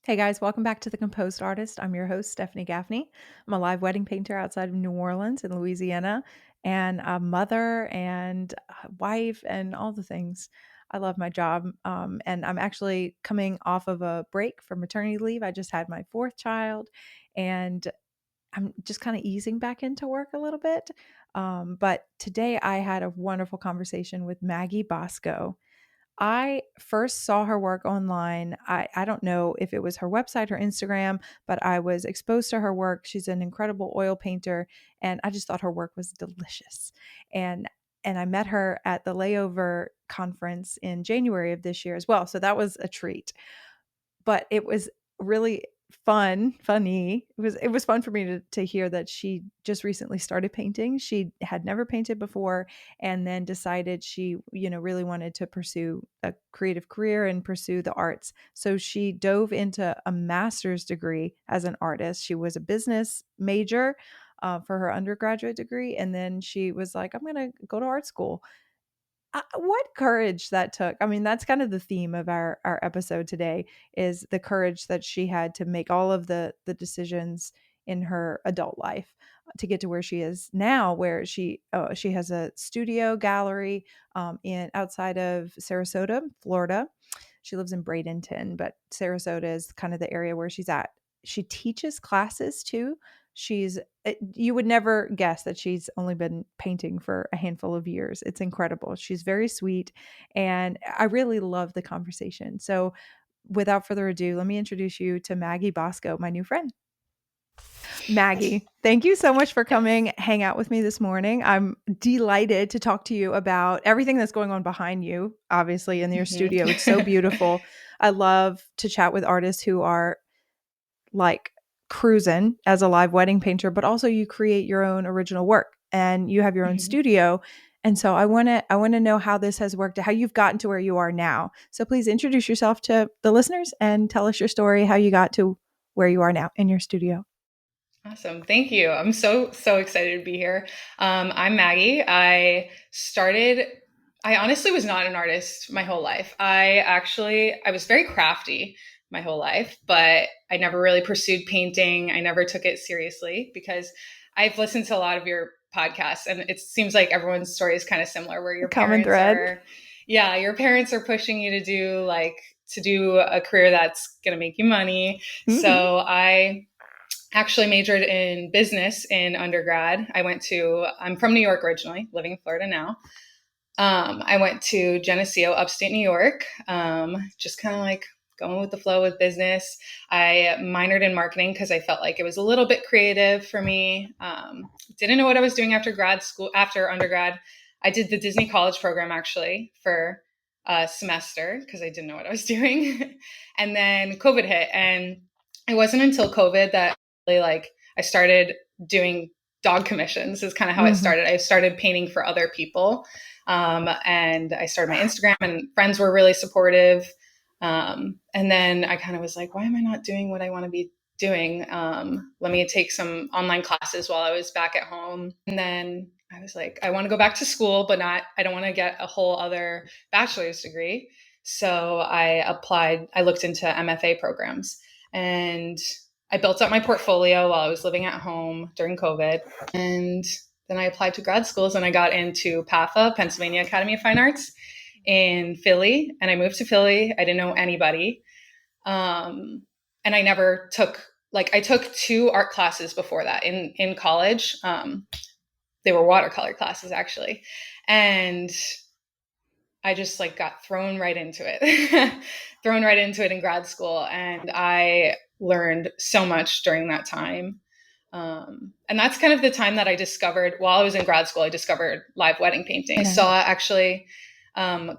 Hey guys, welcome back to The Composed Artist. I'm your host, Stephanie Gaffney. I'm a live wedding painter outside of New Orleans in Louisiana, and a mother and a wife and all the things. I love my job. And I'm actually coming off of a break from maternity leave. I just had my fourth child, and I'm just kind of easing back into work a little bit. But today I had a wonderful conversation with Maggie Bosco. I first saw her work online. I don't know if it was her website or Instagram, but I was exposed to her work. She's an incredible oil painter, and I just thought her work was delicious. And and I met her at the Layover conference in January of this year as well. So that was a treat. But it was really funny. It was fun for me to hear that she just recently started painting. She had never painted before, and then decided she, really wanted to pursue a creative career and pursue the arts. So she dove into a master's degree as an artist. She was a business major for her undergraduate degree, and then she was like, I'm going to go to art school. What courage that took. I mean, that's kind of the theme of our episode today, is the courage that she had to make all of the decisions in her adult life to get to where she is now, where she has a studio gallery in outside of Sarasota, Florida. She lives in Bradenton, but Sarasota is kind of the area where she's at. She teaches classes too. You would never guess that she's only been painting for a handful of years. It's incredible. She's very sweet, and I really love the conversation. So, without further ado, let me introduce you to Maggie Bosco, my new friend. Maggie, thank you so much for coming hang out with me this morning. I'm delighted to talk to you about everything that's going on behind you, obviously, in your studio. It's so beautiful. I love to chat with artists who are like cruising as a live wedding painter, but also you create your own original work and you have your own studio. And so I want to know how this has worked, how you've gotten to where you are now. So please introduce yourself to the listeners and tell us your story, how you got to where you are now in your studio. Awesome. Thank you. I'm so excited to be here. I'm Maggie. I honestly was not an artist my whole life. I was very crafty my whole life, but I never really pursued painting. I never took it seriously because I've listened to a lot of your podcasts, and it seems like everyone's story is kind of similar, where Common thread. your parents are pushing you to do a career that's going to make you money. Mm-hmm. So I actually majored in business in undergrad. I'm from New York originally, living in Florida now. I went to Geneseo, upstate New York, just kind of like going with the flow with business. I minored in marketing because I felt like it was a little bit creative for me. Didn't know what I was doing after undergrad. I did the Disney College program actually for a semester because I didn't know what I was doing. And then COVID hit, and it wasn't until COVID that I started doing dog commissions is kind of how it started. I started painting for other people. And I started my Instagram, and friends were really supportive. And then I kind of was like, why am I not doing what I want to be doing? Let me take some online classes while I was back at home. And then I was like, I want to go back to school, but I don't want to get a whole other bachelor's degree. So I looked into MFA programs, and I built up my portfolio while I was living at home during COVID. And then I applied to grad schools, and I got into PAFA, Pennsylvania Academy of Fine Arts, in Philly. And I moved to Philly. I didn't know anybody. And I never I took 2 art classes before that in college. They were watercolor classes actually. And I just got thrown right into it, thrown right into it in grad school. And I learned so much during that time. And that's kind of the time that I discovered, while I was in grad school, I discovered live wedding painting. Okay. I saw actually,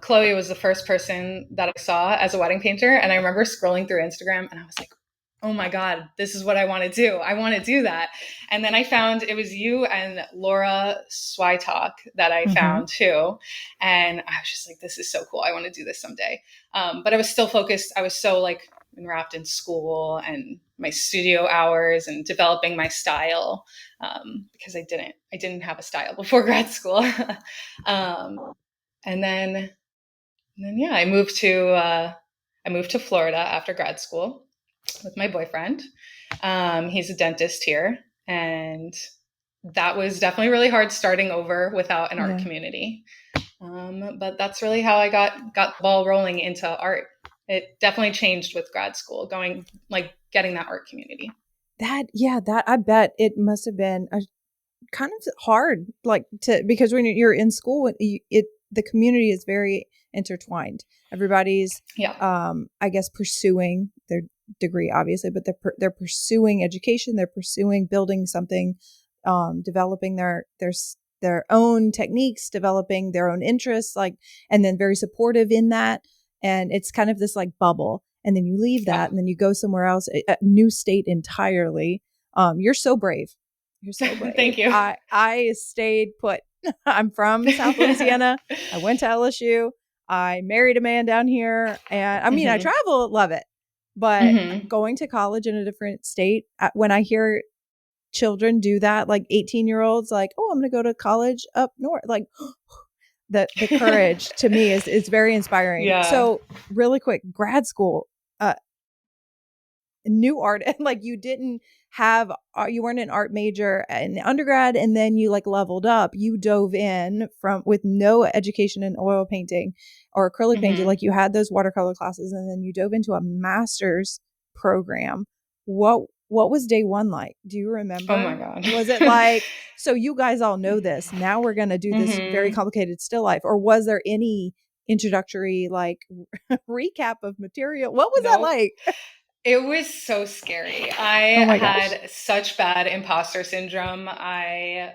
Chloe was the first person that I saw as a wedding painter. And I remember scrolling through Instagram, and I was like, oh my God, this is what I want to do. I want to do that. And then I found it was you and Laura Swytalk that I found too. And I was just like, this is so cool. I want to do this someday. But I was still focused. I was so enwrapped in school and my studio hours and developing my style, because I didn't have a style before grad school. And then yeah, I moved to Florida after grad school. with my boyfriend. He's a dentist here, and that was definitely really hard starting over without an art Yeah. community. But that's really how I got the ball rolling into art. It definitely changed with grad school, going like getting that art community. That I bet it must have been a kind of hard, like to because when you're in school, the community is very intertwined. Everybody's, Yeah. I guess, pursuing their degree, obviously, but they're pursuing education. They're pursuing building something, developing their own techniques, developing their own interests, like, and then very supportive in that. And it's kind of this like bubble. And then you leave Yeah. that, and then you go somewhere else, a new state entirely. You're so brave. You're so brave. Thank you. I stayed put. I'm from South Louisiana. I went to LSU. I married a man down here, and I mean, I Mm-hmm. travel, love it. But Mm-hmm. going to college in a different state, when I hear children do that, like 18-year-olds, like, oh, I'm going to go to college up north, like the courage to me is very inspiring. Yeah. So, really quick, grad school, uh, new art, and like you didn't have you weren't an art major in undergrad, and then you like leveled up, you dove in from with no education in oil painting or acrylic painting, Mm-hmm. like you had those watercolor classes, and then you dove into a master's program. What was day one like? Do you Oh my remember? God. Was it like, so you guys all know this, now we're going to do this very Mm-hmm. complicated still life, or was there any introductory like recap of material? What was that Nope. like? It was so scary. Oh I my gosh. had such bad imposter syndrome. I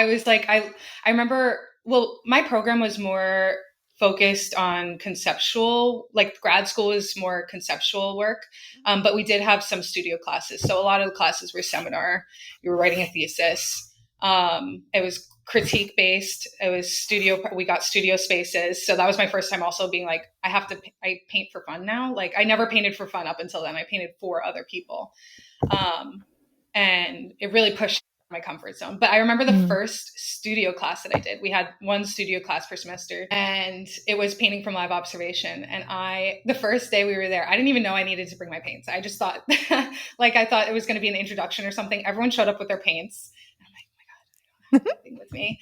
was like I remember, well, my program was more focused on conceptual, like grad school was more conceptual work. But we did have some studio classes. So a lot of the classes were seminar. You were writing a thesis. It was critique based. It was studio. We got studio spaces. So that was my first time also being like, I paint for fun now. Like I never painted for fun up until then. I painted for other people. Um, and it really pushed my comfort zone. But I remember the Mm. first studio class that I did. We had one studio class per semester, and it was painting from live observation. And the first day we were there, I didn't even know I needed to bring my paints. I just thought, like, I thought it was going to be an introduction or something. Everyone showed up with their paints. And I'm like, oh my God, I don't have anything with me.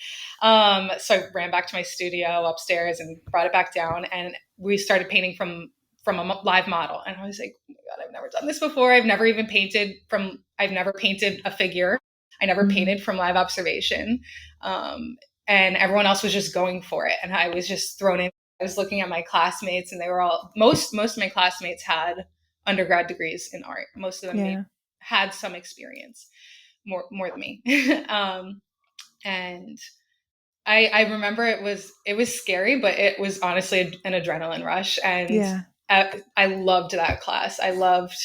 So I ran back to my studio upstairs and brought it back down, and we started painting from a live model. And I was like, oh my God, I've never done this before. I've never painted a figure. I never Mm. painted from live observation. Um, and everyone else was just going for it. And I was just thrown in. I was looking at my classmates, and they were most of my classmates had undergrad degrees in art. Most of them Yeah. had some experience, more than me. And I remember it was scary, but it was honestly an adrenaline rush, and Yeah. I loved that class. I loved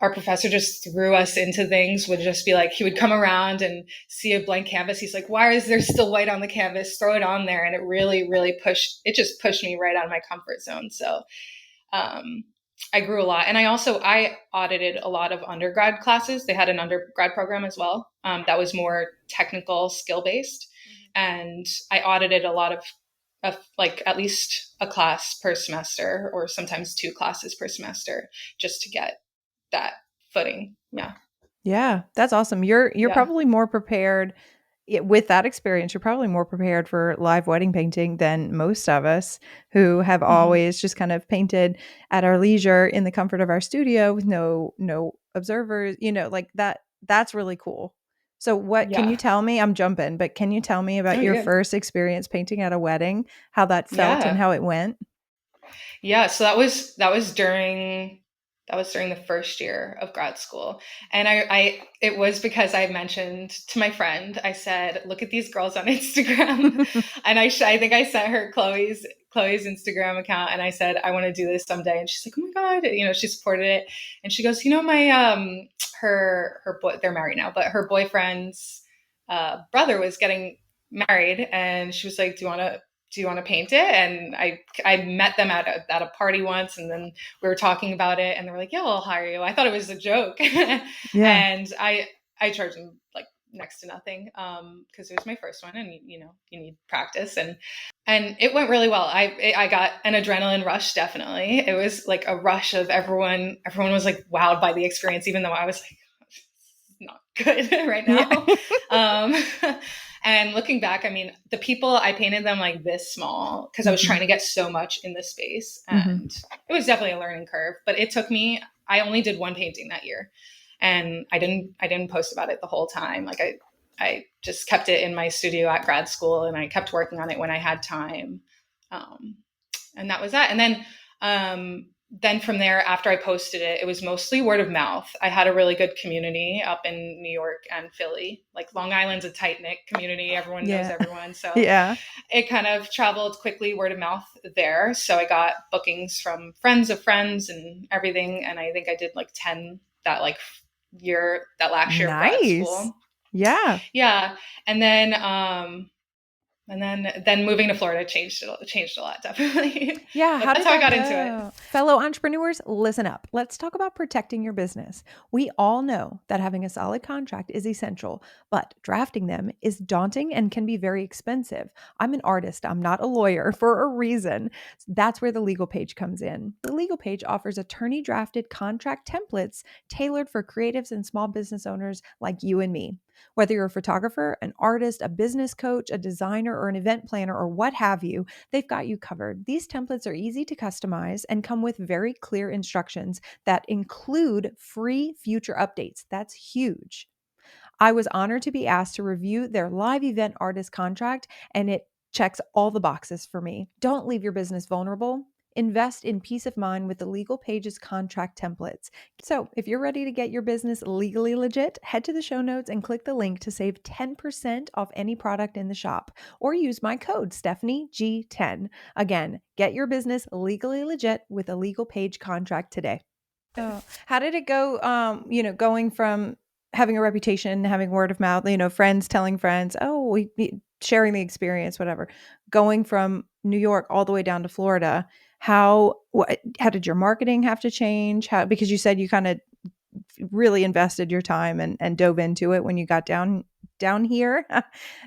our professor just threw us into things. Would just be like, he would come around and see a blank canvas. He's like, why is there still white on the canvas? Throw it on there, and it really just pushed me right out of my comfort zone. So um, I grew a lot, and I audited a lot of undergrad classes. They had an undergrad program as well, that was more technical, skill based, and I audited a lot of like at least a class per semester, or sometimes two classes per semester, just to get that footing. Yeah, Yeah, that's awesome. You're yeah. probably more prepared with that experience. You're probably more prepared for live wedding painting than most of us who have Mm-hmm. always just kind of painted at our leisure in the comfort of our studio with no observers, like that. That's really cool. So what can you Yeah. tell me? I'm jumping, but can you tell me Oh, about your you're good. first experience painting at a wedding, how that felt and Yeah. how it went? Yeah, so that was during the first year of grad school. And I it was because I mentioned to my friend, I said, look at these girls on Instagram. And I think I sent her Chloe's Instagram account, and I said, I want to do this someday. And she's like, oh my God, she supported it. And she goes, my her boy, they're married now, but her boyfriend's brother was getting married, and she was like, do you want to paint it? And I met them at a party once, and then we were talking about it, and they were like, yeah, I'll hire you. I thought it was a joke. Yeah. And I charged them like next to nothing, because it was my first one, and you need practice, and it went really well. I got an adrenaline rush. Definitely, it was like a rush of everyone. Everyone was like wowed by the experience, even though I was like, not good right Yeah. now. um, and looking back, I mean, the people, I painted them like this small because I was trying to get so much in this space, and it was definitely a learning curve. But it took me. I only did one painting that year, and I didn't post about it the whole time. Like I just kept it in my studio at grad school, and I kept working on it when I had time. Um, and that was that. And then from there, after I posted it, it was mostly word of mouth. I had a really good community up in New York and Philly. Like Long Island's a tight knit community. Everyone knows Yeah. everyone. So Yeah. it kind of traveled quickly, word of mouth there. So I got bookings from friends of friends and everything. And I think I did like 10 that like that last year of grad Nice. school. Yeah. Yeah. And then, and then moving to Florida changed a lot, definitely. Yeah, But how that's did how I that got into it. go? Fellow entrepreneurs, listen up. Let's talk about protecting your business. We all know that having a solid contract is essential, but drafting them is daunting and can be very expensive. I'm an artist, I'm not a lawyer for a reason. That's where the legal page comes in. The legal page offers attorney drafted contract templates tailored for creatives and small business owners like you and me. Whether you're a photographer, an artist, a business coach, a designer, or an event planner, or what have you, they've got you covered. These templates are easy to customize and come with very clear instructions that include free future updates. That's huge. I was honored to be asked to review their live event artist contract, and it checks all the boxes for me. Don't leave your business vulnerable. Invest in peace of mind with the Legal Pages contract templates. So, if you're ready to get your business legally legit, head to the show notes and click the link to save 10% off any product in the shop, or use my code StephanieG10. Again, get your business legally legit with a Legal Page contract today. Oh, how did it go? Going from having a reputation, having word of mouth, friends telling friends, oh, sharing the experience, whatever, going from New York all the way down to Florida. How did your marketing have to change? Because you said you kind of really invested your time and dove into it when you got down here,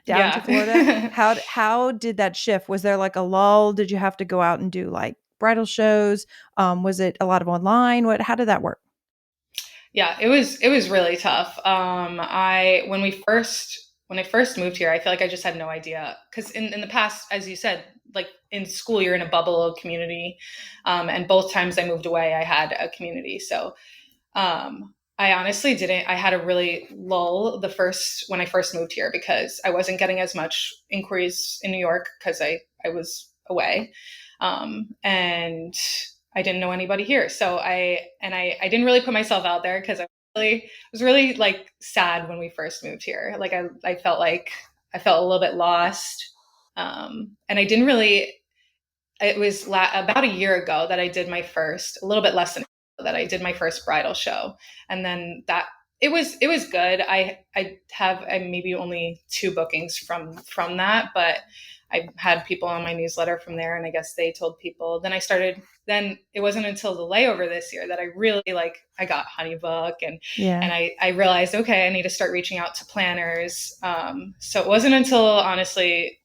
down to Florida. Yeah. How did that shift? Was there like a lull? Did you have to go out and do like bridal shows? Was it a lot of online? How did that work? Yeah, it was really tough. I when I first moved here, I feel like I just had no idea because in the past, as you said, like in school, you're in a bubble community, and both times I moved away, I had a community. So I honestly didn't. I had a really lull when I first moved here because I wasn't getting as much inquiries in New York because I was away, and I didn't know anybody here. So I didn't really put myself out there because was really like sad when we first moved here. Like I felt like I felt a little bit lost, and I didn't really. It was about a year ago that I did my first, a little bit less than that I did my first bridal show, and then that it was good. I have maybe only 2 bookings from that, but I had people on my newsletter from there, and I guess they told people. Then I started. Then it wasn't until the layover this year that I really I got Honeybook, and Yeah. I realized, okay, I need to start reaching out to planners. So it wasn't until honestly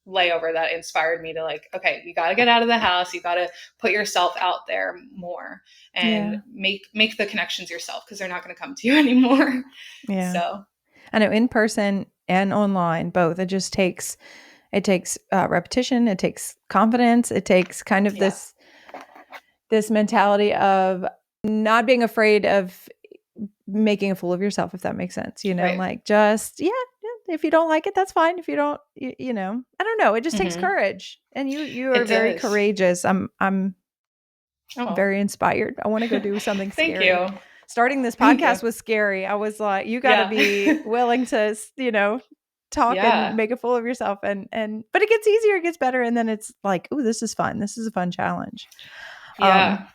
layover that inspired me to okay, you got to get out of the house, you got to put yourself out there more and Yeah. make the connections yourself because they're not going to come to you anymore. Yeah. So I know, in person and online, both. It takes repetition. It takes confidence. It takes kind of yeah. this mentality of not being afraid of making a fool of yourself, if that makes sense. Right. Like just if you don't like it, that's fine. If you don't, I don't know. It just takes Mm-hmm. courage, and you are It very does. courageous. I'm Oh, very inspired. I want to go do something thank scary. you. Starting this Thank you. podcast was scary. I was like, you got to Yeah. be willing to, talk and Yeah. make a fool of yourself, and but it gets easier, it gets better, and then it's like, oh, this is fun. This is a fun challenge. Yeah.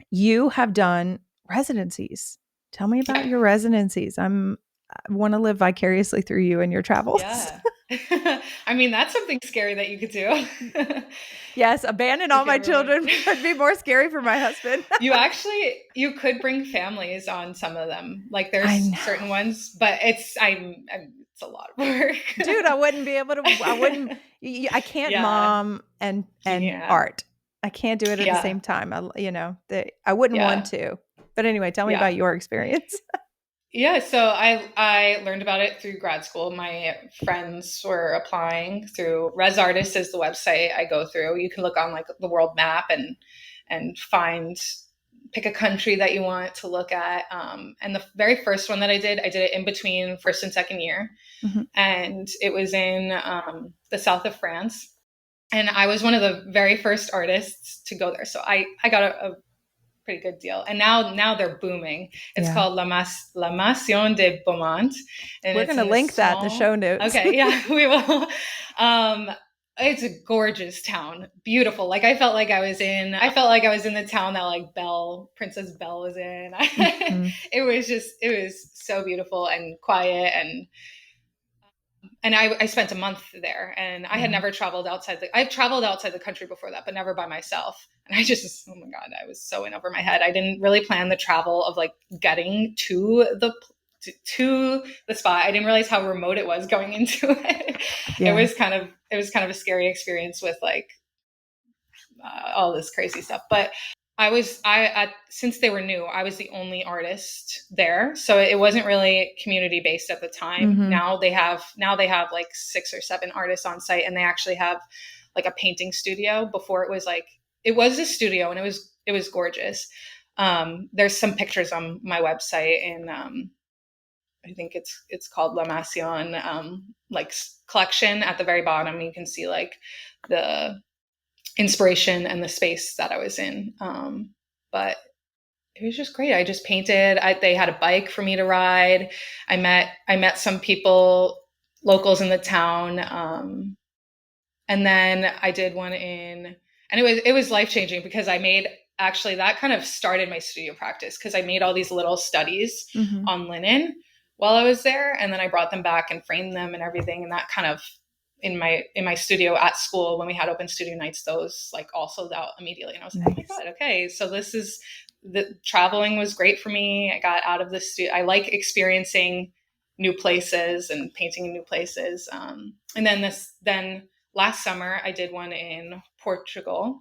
You have done residencies. Tell me about Yeah. your residencies. I want to live vicariously through you and your travels. Yeah. I mean, that's something scary that you could do. Yes, abandon all If you my ever want. children would be more scary for my husband. You could bring families on some of them. Like I there's certain know. ones, but it's a lot of Dude, work. I wouldn't be able to I wouldn't I can't Yeah. mom and Yeah. art. I can't do it at the Yeah. same time. I wouldn't want Yeah. to. But anyway, tell me Yeah. about your experience. Yeah, so I learned about it through grad school. My friends were applying through Res Artist is the website I go through. You can look on like the world map and find pick a country that you want to look at. And the very first one that I did it in between first and second year, Mhm. and it was in the south of France. And I was one of the very first artists to go there, so I got a pretty good deal. And now they're booming. It's Yeah. called La Maison de Beaumont, and We're it's gonna in this link that in the show small. notes. Okay, yeah, we will. Um, it's a gorgeous town, beautiful. Like I felt like I was in the town that like Princess Belle was in. Mhm. It was so beautiful and quiet and I spent a month there and I had Yeah. never traveled I've traveled outside the country before that, but never by myself. And oh my God, I was so in over my head. I didn't really plan the travel of like getting to the spot. I didn't realize how remote it was going into it. Yeah. It was kind of a scary experience with like all this crazy stuff. But since they were new, I was the only artist there, so it wasn't really community based at the time. Mhm. Now they have like 6 or 7 artists on site, and they actually have like a painting studio. Before it was a studio, and it was gorgeous. There's some pictures on my website, and I think it's called La Masion like collection. At the very bottom, you can see like the inspiration and the space that I was in. But it was just great. I just painted. They had a bike for me to ride. I met some people, locals in the town, and then I did one and it was life changing because I made actually that kind of started my studio practice because I made all these little studies Mhm. on linen while I was there, and then I brought them back and framed them and everything, and that kind of in my studio at school when we had open studio nights, those like all sold out immediately, and I was like, oh my Nice. God, okay, so this is the traveling was great for me. I got out of the studio. I like experiencing new places and painting in new places. And then last summer I did one in Portugal.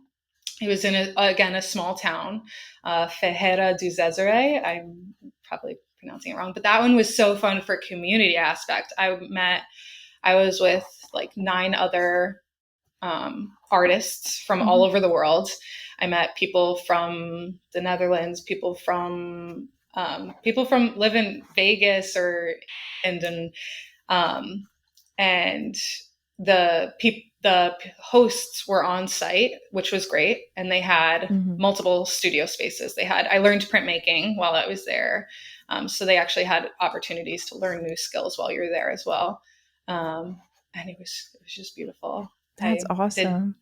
It was in again a small town, Ferreira do Zezere. I'm probably pronouncing it wrong, but that one was so fun for community aspect. I was with like 9 other artists from all Mhm. over the world. I met people from the Netherlands, people from live in Vegas or and um, and the hosts were on site, which was great, and they had Mhm. multiple studio spaces. I learned printmaking while I was there, so they actually had opportunities to learn new skills while you're there as well, and it was just beautiful. That's I did awesome.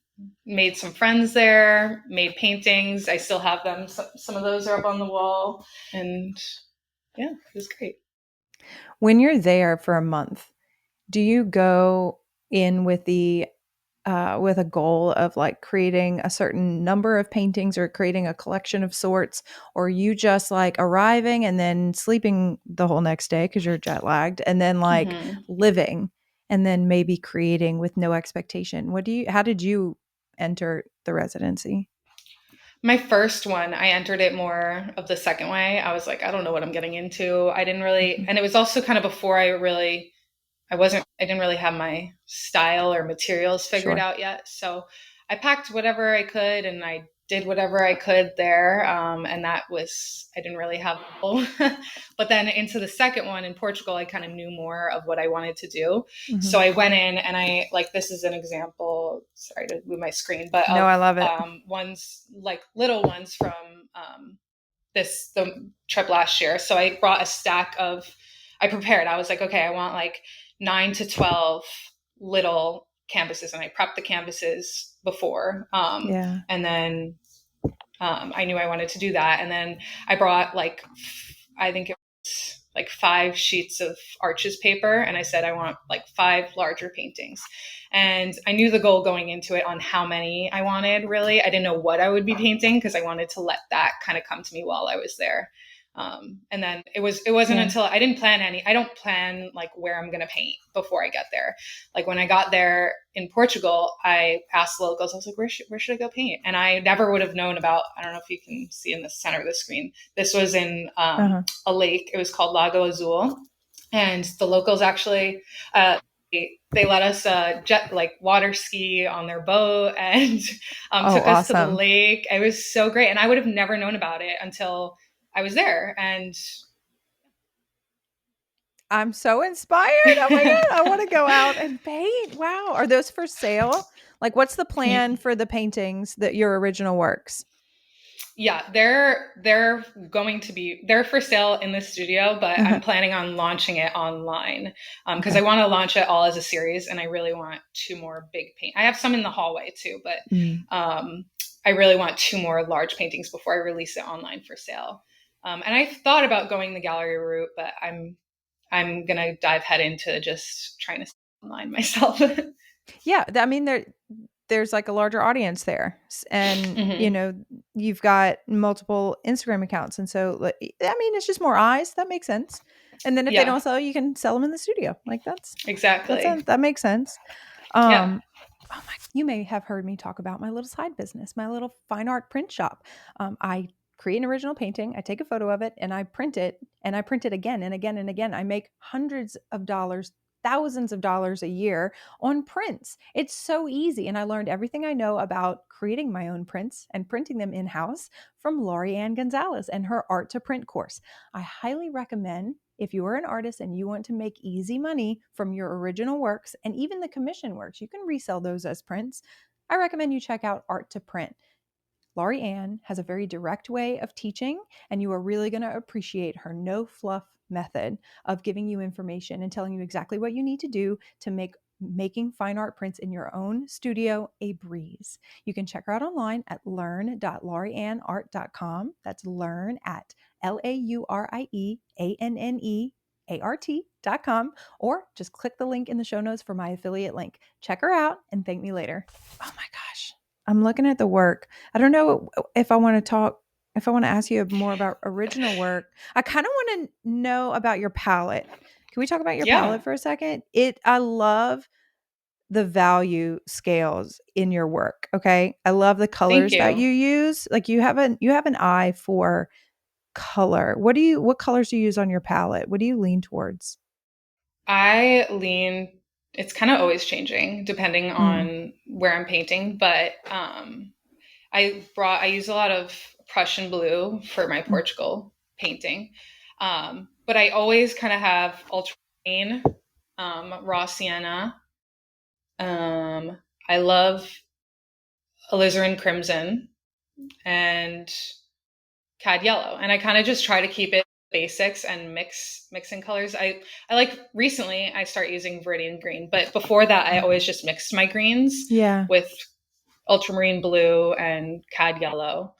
made some friends there, made paintings. I still have them. Some of those are up on the wall, and yeah, it was great. When you're there for a month, do you go in with a goal of like creating a certain number of paintings or creating a collection of sorts, or you just like arriving and then sleeping the whole next day because you're jet lagged and then like Mm-hmm. living and then maybe creating with no expectation? How did you enter the residency? My first one, I entered it more of the second way. I was like, I don't know what I'm getting into. I didn't really, Mhm. and it was also kind of before I didn't really have my style or materials figured Sure. out yet. So I packed whatever I could and I did whatever I could there. And I didn't really have a goal. But then into the second one in Portugal, I kind of knew more of what I wanted to do. So Mhm. I went in and this is an example, sorry to move my screen, but No, of I love it. ones like little ones from the trip last year. So I brought a stack of, I prepared. I was like, okay, I want like 9 to 12 little canvases, and I prepped the canvases before. Yeah. And then I knew I wanted to do that, and then I brought like I think it was like 5 sheets of arches paper, and I said I want like 5 larger paintings. And I knew the goal going into it on how many I wanted. Really, I didn't know what I would be painting because I wanted to let that kind of come to me while I was there. And then it wasn't Yeah. until I didn't plan any. I don't plan like where I'm gonna paint before I get there. Like when I got there in Portugal, I asked the locals. I was like, where should I go paint? And I never would have known about. I don't know if you can see in the center of the screen. This was in Uh-huh. a lake. It was called Lago Azul, and the locals actually. They let us jet like water ski on their boat and Oh, took us to the awesome. lake. It was so great, and I would have never known about it until I was there. And I'm so inspired. Oh my God. I want to go out and paint. Wow. Are those for sale? Like, what's the plan for the paintings that your original works? yeah, they're going to be they're for sale in the studio, but I'm Uh-huh. planning on launching it online because I Okay. want to launch it all as a series, and I really want 2 more big paint. I have some in the hallway too, but Mm. I really want 2 more large paintings before I release it online for sale. And I thought about going the gallery route, but I'm gonna dive head into just trying to sell online myself. Yeah. I mean, there's like a larger audience there. And, Hmm. you've got multiple Instagram accounts. And so, I mean, it's just more eyes. That makes sense. And then if they Yeah, don't sell, you can sell them in the studio. Like exactly. that makes sense. Yeah. Oh my, you may have heard me talk about my little side business, my little fine art print shop. I create an original painting, I take a photo of it, and I print it, and I print it again and again and again. I make hundreds of dollars, thousands of dollars a year on prints. It's so easy. And I learned everything I know about creating my own prints and printing them in house from Laurie Ann Gonzalez and her art to print course. I highly recommend, if you are an artist and you want to make easy money from your original works and even the commission works, you can resell those as prints. I recommend you check out Art to Print. Laurie Ann has a very direct way of teaching, and you are really going to appreciate her no fluff method of giving you information and telling you exactly what you need to do to make making fine art prints in your own studio a breeze. You can check her out online at learn.laurieannart.com. That's learn at LaurieAnnEart.com, or just click the link in the show notes for my affiliate link. Check her out and thank me later. Oh my gosh. I'm looking at the work. I don't know if I want to talk, if I want to ask you more about original work. I kind of want to know about your palette. Can we talk about your Yeah. palette for a second? I love the value scales in your work. Okay. I love the Thank colors that you. you use. Like you have an eye for color. What colors do you use on your palette? What do you lean towards? I lean, it's kind of always changing depending Mm, on where I'm painting, but I use a lot of Prussian blue for my mm. Portugal painting. But I always kind of have ultramarine, raw sienna. Um, I love alizarin crimson and cad yellow, and I kind of just try to keep it basics and mixing colors. I like recently I start using viridian green, but before that I always just mixed my greens Yeah. with ultramarine blue and cad yellow.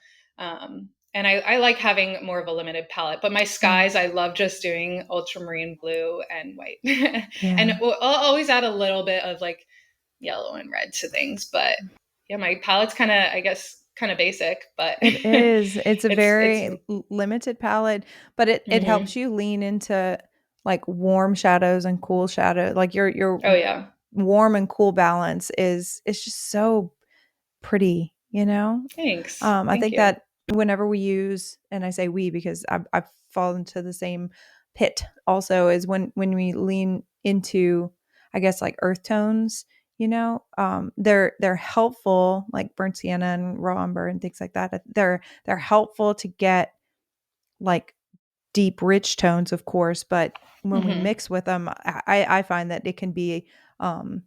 And I like having more of a limited palette, but my Yeah. skies, I love just doing ultramarine blue and white. And Yeah. I'll always add a little bit of like yellow and red to things. But yeah, my palette's kind of, I guess, kind of basic, but It is. It's a it's, very limited palette, but it helps mm-hmm. you lean into like warm shadows and cool shadow. Like your Oh yeah. warm and cool balance is it's just so pretty, you know? Thanks. I Thank think you. that whenever we use, and I say we because I've fallen into the same pit also, is when we lean into, I guess, like earth tones, they're helpful, like burnt sienna and raw umber and things like that. They're helpful to get like deep, rich tones, of course, but when we Mm-hmm. mix with them, I find that it can be um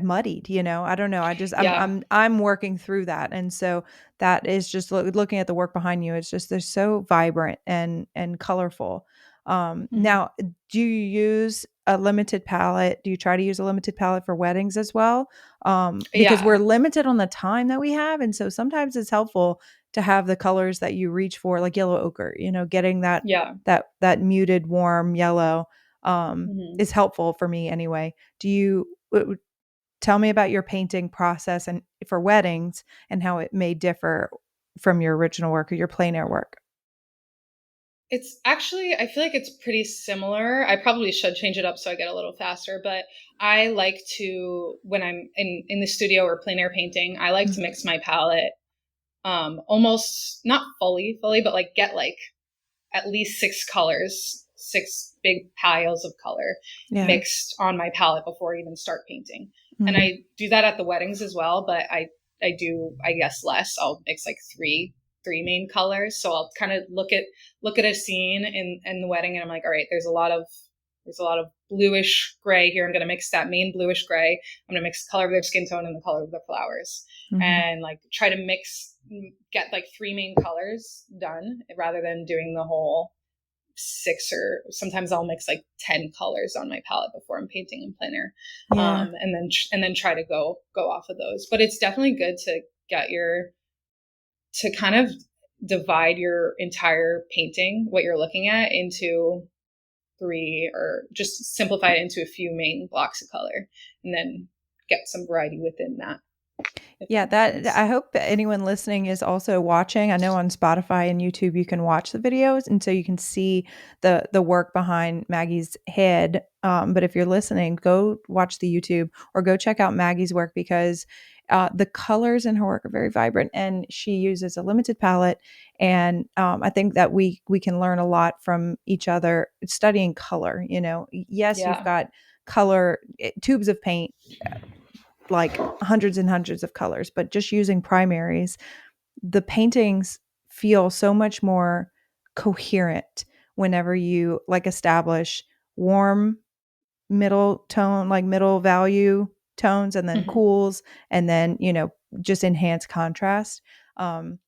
muddied, I don't know. Yeah. I'm working through that. And so that is just looking at the work behind you. It's just, they're so vibrant and colorful. Mm-hmm. Now, do you use a limited palette? Do you try to use a limited palette for weddings as well? Because we're Yeah. limited on the time that we have. And so sometimes it's helpful to have the colors that you reach for, like yellow ochre, getting Yeah. that muted warm yellow Hmm. is helpful for me anyway. Do you tell me about your painting process and for weddings and how it may differ from your original work or your plein air work? It's actually, I feel like it's pretty similar. I probably should change it up so I get a little faster, but I like to, when I'm in the studio or plein air painting, I like to Mhm. mix my palette, almost not fully, but like get like at least six colors, six big piles of color Yeah. mixed on my palette before I even start painting. And Mm. I do that at the weddings as well, but I do, I guess, less. I'll mix like three main colors. So I'll kind of look at a scene in the wedding and I'm like, all right, there's a lot of bluish gray here. I'm going to mix that main bluish gray. I'm going to mix the color of their skin tone and the color of the flowers Mhm. and like try to get like three main colors done rather than doing the whole six, or sometimes I'll mix like 10 colors on my palette before I'm painting in plein air. Yeah. And then try to go off of those. But it's definitely good to get to kind of divide your entire painting, what you're looking at, into three, or just simplify it into a few main blocks of color and then get some variety within that, if Yeah, that makes that sense. I hope that anyone listening is also watching. I know on Spotify and YouTube you can watch the videos, and so you can see the work behind Maggie's head. But if you're listening, go watch the YouTube or go check out Maggie's work because the colors in her work are very vibrant, and she uses a limited palette. And I think that we can learn a lot from each other studying color. Yes, you've Yeah. got color tubes of paint like hundreds and hundreds of colors, but just using primaries, the paintings feel so much more coherent whenever you like establish warm middle tone, like middle value tones, and then Hmm. cools, and then, just enhance contrast. Um,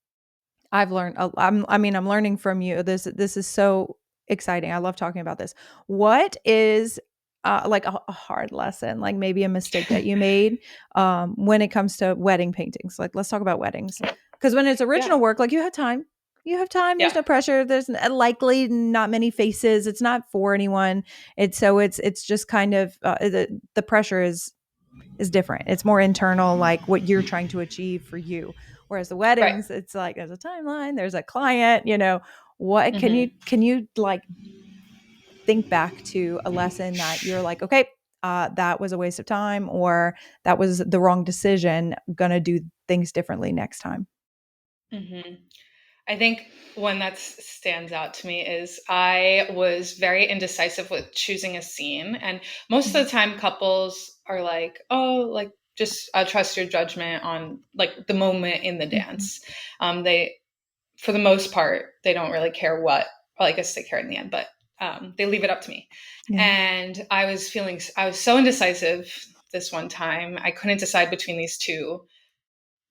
I've learned. I'm learning from you. This is so exciting. I love talking about this. What is like a hard lesson, like maybe a mistake that you made when it comes to wedding paintings? Like, let's talk about weddings because when it's original Yeah. work, like you have time. You have time. There's Yeah. no pressure. There's likely not many faces. It's not for anyone. It's just kind of the pressure is different. It's more internal, like what you're trying to achieve for you. Whereas the Right. weddings, it's like there's a timeline, there's a client, what Hmm. can you like think back to a lesson that you're like, okay, that was a waste of time or that was the wrong decision, gonna do things differently next time. Hmm. I think one that stands out to me is I was very indecisive with choosing a scene. And most of Mhm. the time, couples are like, oh, like, just trust your judgment on like the moment in the Mhm. dance. They, for the most part, they don't really care what, well, I guess they care in the end, but they leave it up to me. Yeah. And I was so indecisive this one time. I couldn't decide between these two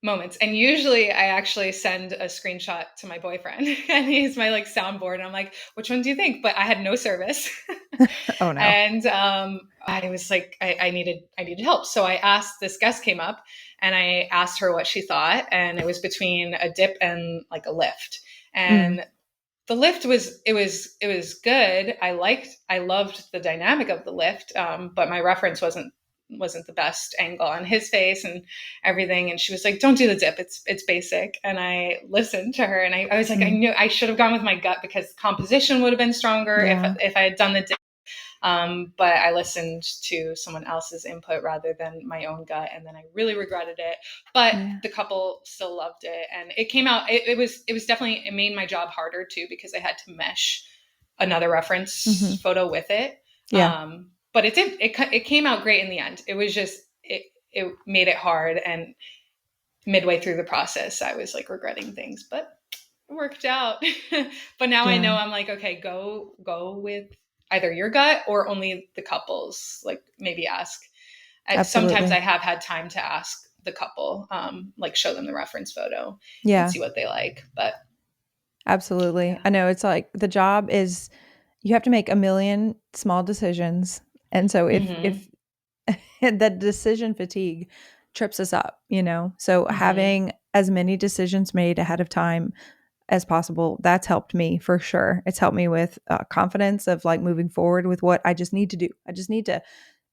moments. And usually I actually send a screenshot to my boyfriend and he's my like soundboard. And I'm like, which one do you think? But I had no service. Oh no. And I was like, I needed help. So I asked, this guest came up and I asked her what she thought. And it was between a dip and like a lift. Mm. And the lift was good. I loved the dynamic of the lift, but my reference wasn't the best angle on his face and everything. And she was like, "Don't do the dip. It's basic." And I listened to her, and I was like, I Mm. knew I should have gone with my gut because composition would have been stronger Yeah. if I had done the dip. But I listened to someone else's input rather than my own gut, and then I really regretted it. But Yeah. the couple still loved it, and it came out. It was definitely, it made my job harder too because I had to mesh another reference Hmm. photo with it. Yeah. But it did. It came out great in the end. It was just it made it hard, and midway through the process, I was like regretting things, but worked out. But now I Yeah. know, I'm like, okay, go with either your gut or only the couples. Like maybe ask. Sometimes Absolutely. I have had time to ask the couple, like show them the reference photo and Yeah. see what they like. But Absolutely. yeah. I know it's like the job is you have to make a million small decisions. And so Mm-hmm. if that decision fatigue trips us up. So Mm-hmm. as many decisions made ahead of time as possible. That's helped me for sure. It's helped me with confidence of like moving forward with what I just need to do. I just need to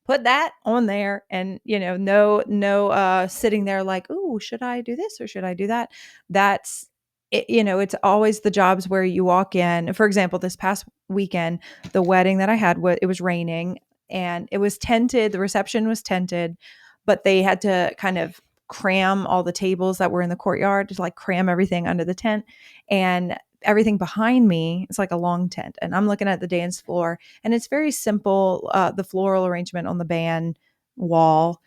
put that on there, and no sitting there like, oh, should I do this or should I do that? That's it. It's always the jobs where you walk in. For example, this past weekend, the wedding that I had, it was raining and it was tented. The reception was tented, but they had to kind of cram all the tables that were in the courtyard, to like cram everything under the tent. And everything behind me is like a long tent, and I'm looking at the dance floor, and it's very simple. The floral arrangement on the band wall,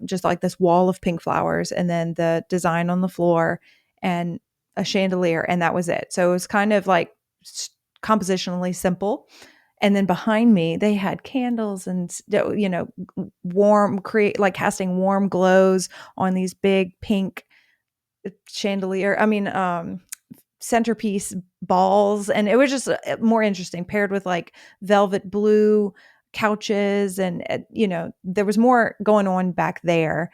just like this wall of pink flowers, and then the design on the floor and a chandelier, and that was it. So it was kind of like compositionally simple. And then behind me, they had candles and warm, create like casting warm glows on these big pink chandelier. I mean, centerpiece balls, and it was just more interesting, paired with like velvet blue couches. And there was more going on back there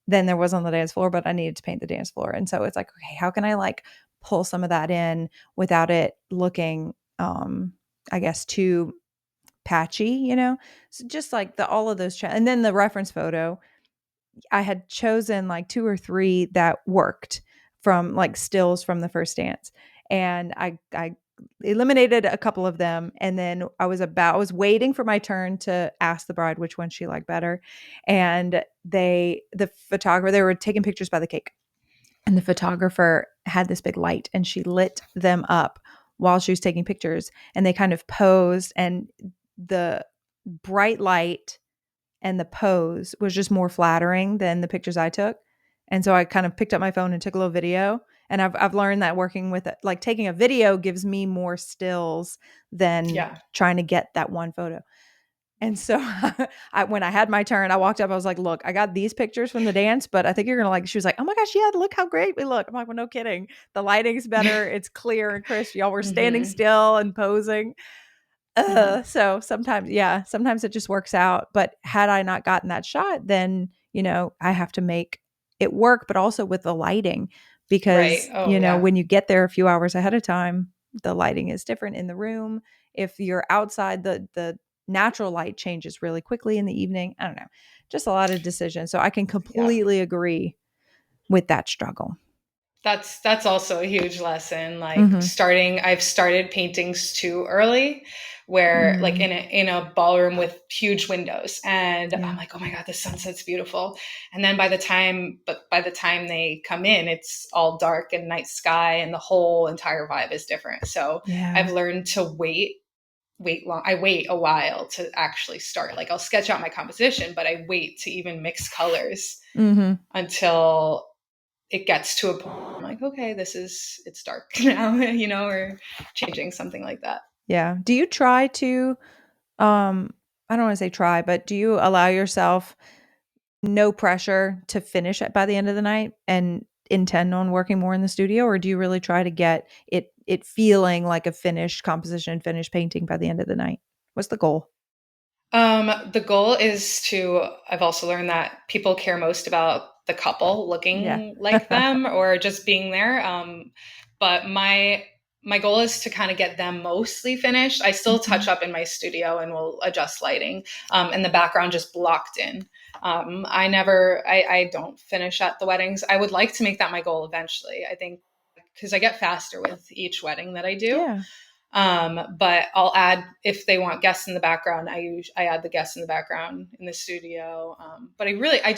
than there was on the dance floor, but I needed to paint the dance floor. And so it's like, okay, how can I like pull some of that in without it looking I guess too patchy. So just like the all of those and then the reference photo, I had chosen like 2 or 3 that worked from like stills from the first dance. And I eliminated a couple of them, and then I was waiting for my turn to ask the bride which one she liked better. And the photographer, they were taking pictures by the cake. And the photographer had this big light, and she lit them up while she was taking pictures, and they kind of posed, and the bright light and the pose was just more flattering than the pictures I took. And so I kind of picked up my phone and took a little video. And I've learned that working with it, like taking a video gives me more stills than Yeah. trying to get that one photo. And so when I had my turn, I walked up, I was like, look, I got these pictures from the dance, but I think you're going to like, she was like, oh my gosh, yeah, look how great we look. I'm like, well, no kidding. The lighting's better. It's clear and crisp. Y'all were standing Mm-hmm. still and posing. Mm-hmm. So sometimes, yeah, sometimes it just works out. But had I not gotten that shot, then, I have to make it work, but also with the lighting, Right. because, Oh, yeah. when you get there a few hours ahead of time, the lighting is different in the room. If you're outside, the natural light changes really quickly in the evening. I don't know, just a lot of decisions. So I can Yeah. completely agree with that struggle. That's also a huge lesson. Like Mm-hmm. I've started paintings too early, where like Mm, in a ballroom with huge windows, and I'm yeah. like, oh my god, the sunset's beautiful. And then by the time they come in, it's all dark and night sky, and the whole entire vibe is different. So I've Yeah. learned to wait long. I wait a while to actually start. Like I'll sketch out my composition, but I wait to even mix colors Mm-hmm. until it gets to a point where I'm like, okay, it's dark now, or changing something like that. Yeah. Do you try to I don't want to say try, but do you allow yourself no pressure to finish it by the end of the night and intend on working more in the studio, or do you really try to get it feeling like a finished composition, finished painting by the end of the night? What's the goal? The goal is to, I've also learned that people care most about the couple Yeah. looking like them or just being there. But my goal is to kind of get them mostly finished. I still touch Mhm. up in my studio and will adjust lighting, and the background just blocked in. I don't finish at the weddings. I would like to make that my goal eventually. I think because I get faster with each wedding that I do. Yeah. But I'll add, if they want guests in the background, I add the guests in the background in the studio. But I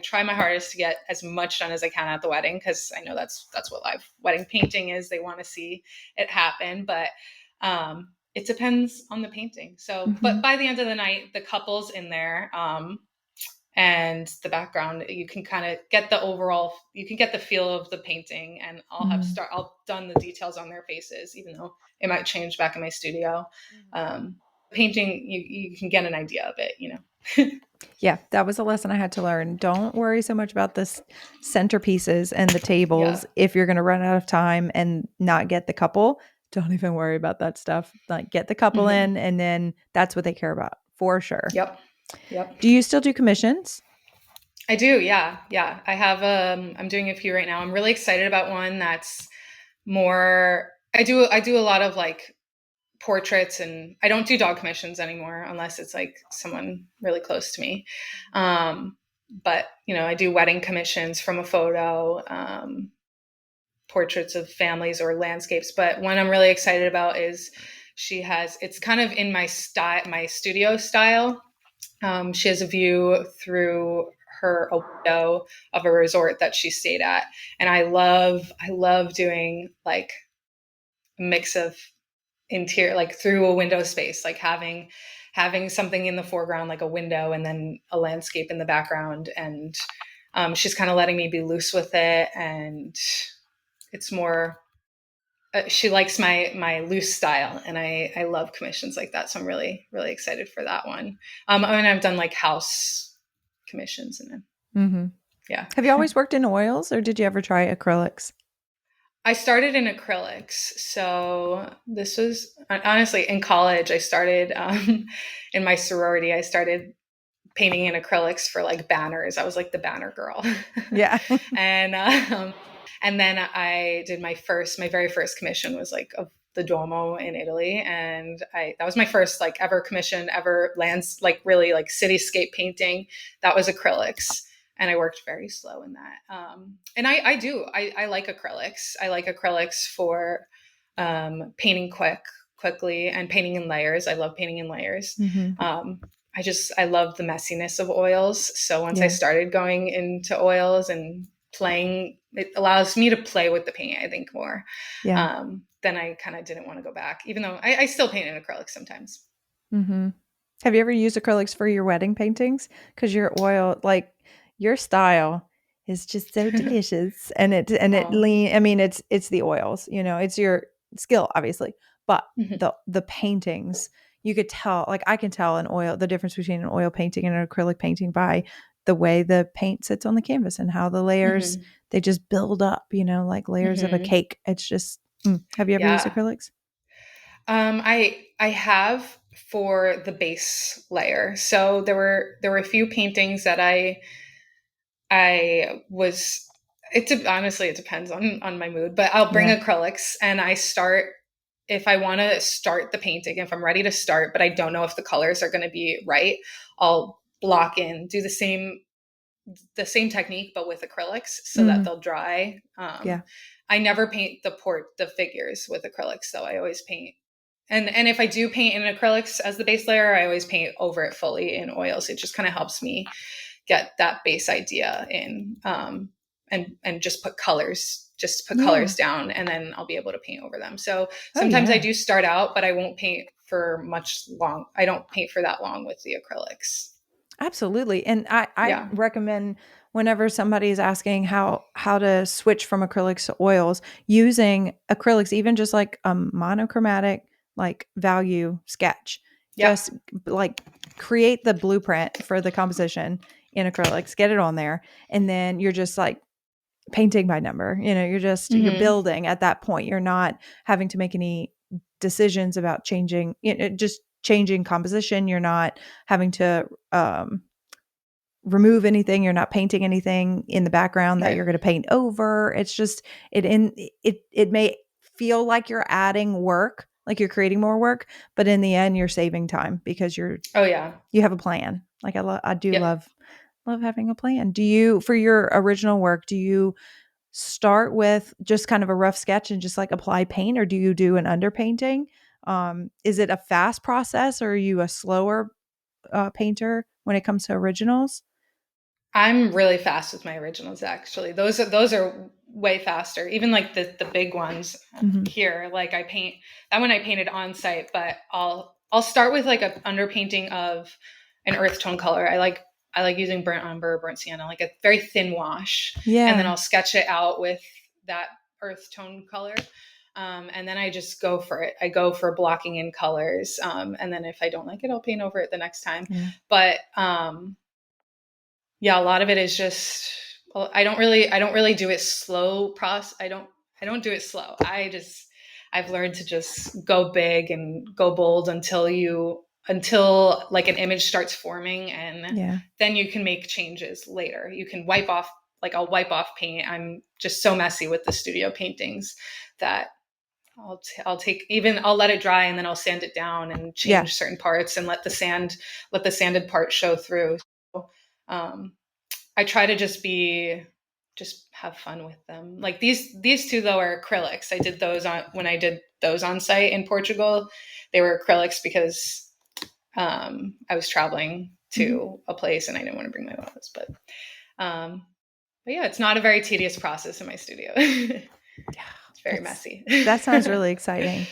try my hardest to get as much done as I can at the wedding, because I know that's what live wedding painting is. They want to see it happen, but it depends on the painting. So, but Mhm. by the end of the night, the couple's in there. And the background, you can kind of get you can get the feel of the painting, and Mhm. I'll done the details on their faces, even though it might change back in my studio. Mhm. um Painting, you can get an idea of it. Yeah, that was a lesson I had to learn. Don't worry so much about the centerpieces and the tables. Yeah. If you're going to run out of time and not get the couple, don't even worry about that stuff. Like, get the couple Hmm. in, and then that's what they care about for sure. Yep. Yep. Do you still do commissions? I do. Yeah. Yeah. I'm doing a few right now. I'm really excited about one that's more, I do a lot of like portraits, and I don't do dog commissions anymore unless it's like someone really close to me. Um, but I do wedding commissions from a photo, portraits of families or landscapes. But one I'm really excited about is it's kind of in my style, my studio style. She has a view through a window of a resort that she stayed at, and I love doing like a mix of interior, like through a window space, like having something in the foreground, like a window, and then a landscape in the background. And she's kind of letting me be loose with it, and it's more. She likes my loose style, and I love commissions like that. So I'm really excited for that one. And I've done like house commissions, and then Mm-hmm. yeah. Have you always worked in oils, or did you ever try acrylics? I started in acrylics. So this was honestly in college. I started in my sorority. I started painting in acrylics for like banners. I was like the banner girl. Yeah. and and then I did my very first commission was like of the Duomo in Italy, and that was my first like ever commission, ever lands, like really like cityscape painting. That was acrylics, and I worked very slow in that. And I like acrylics. I like acrylics for painting quickly, and painting in layers. I love painting in layers. Mm-hmm. Um, I love the messiness of oils. So once I Yeah. started going into oils and playing, it allows me to play with the paint, I think, more. Yeah. Then I kind of didn't want to go back, even though I still paint in acrylics sometimes. Mm-hmm. Have you ever used acrylics for your wedding paintings? Because your oil, like your style, is just so delicious, and it Oh. lean. I mean, it's the oils. It's your skill, obviously, but Mhm. the paintings, you could tell. Like I can tell the difference between an oil painting and an acrylic painting by the way the paint sits on the canvas and how the layers Mhm. they just build up. Like layers of a Mhm. cake. It's just. Have you ever used Yeah. acrylics? I have for the base layer. So there were a few paintings that I was. Honestly, it depends on my mood, but I'll bring Yeah. acrylics, and I start if I want to start the painting, if I'm ready to start, but I don't know if the colors are going to be right, I'll block in, do the same technique, but with acrylics so that Mm, they'll dry. yeah. I never paint the figures with acrylics, though. I always paint. And if I do paint in acrylics as the base layer, I always paint over it fully in oils. It just kind of helps me get that base idea in, and just put Yeah. colors down, and then I'll be able to paint over them. So Oh sometimes I yeah. do start out, but I won't paint for I don't paint for that long with the acrylics. Absolutely. And I Yeah. recommend whenever somebody is asking how to switch from acrylics to oils, using acrylics, even just like a monochromatic like value sketch. Yep. Just like create the blueprint for the composition in acrylics, get it on there, and then you're just like painting by number. You're Hmm. building at that point. You're not having to make any decisions about changing, just changing composition. You're not having to remove anything. You're not painting anything in the background that Right. you're going to paint over. It's just it may feel like you're adding work, like you're creating more work, but in the end you're saving time because Oh yeah. you have a plan. Like I do Yep. love having a plan. Do you, for your original work, do you start with just kind of a rough sketch and just like apply paint, or do you do an underpainting? Is it a fast process, or are you a slower painter when it comes to originals? I'm really fast with my originals. Actually, those are way faster. Even like the big ones Hmm. here. Like I paint that one I painted on site, but I'll start with like a underpainting of an earth tone color. I like using burnt umber, burnt sienna, like a very thin wash, and then Yeah. I'll sketch it out with that earth tone color. And then I just go for it. I go for blocking in colors, and then if I don't like it, I'll paint over it the next time. Yeah. But yeah, a lot of it is just, well, I don't really do it slow process. I don't do it slow. I've learned to just go big and go bold until you until like an image starts forming, and Yeah. then you can make changes later. You can wipe off, like I'll wipe off paint. I'm just so messy with the studio paintings that I'll take, even I'll let it dry and then I'll sand it down and Yeah. change certain parts and let the sanded part show through. So, I try to just have fun with them. Like these two though are acrylics. I did those on when I did those on site in Portugal. They were acrylics because I was traveling Mhm. to a place and I didn't want to bring my photos. Um, but yeah, it's not a very tedious process in my studio. It's Yeah. very messy. That sounds really exciting.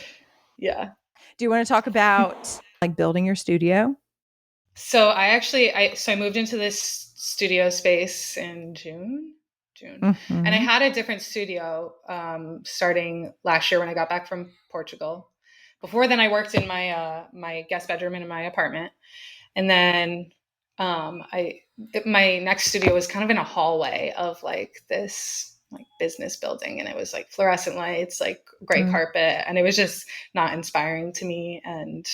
Yeah. Do you want to talk about like building your studio? So I moved into this studio space in June, and I Mhm. had a different studio starting last year when I got back from Portugal. Before then, I worked in my guest bedroom and in my apartment, and then I my next studio was kind of in a hallway of like this like business building, and it was like fluorescent lights, like gray Mm. carpet, and it was just not inspiring to me, and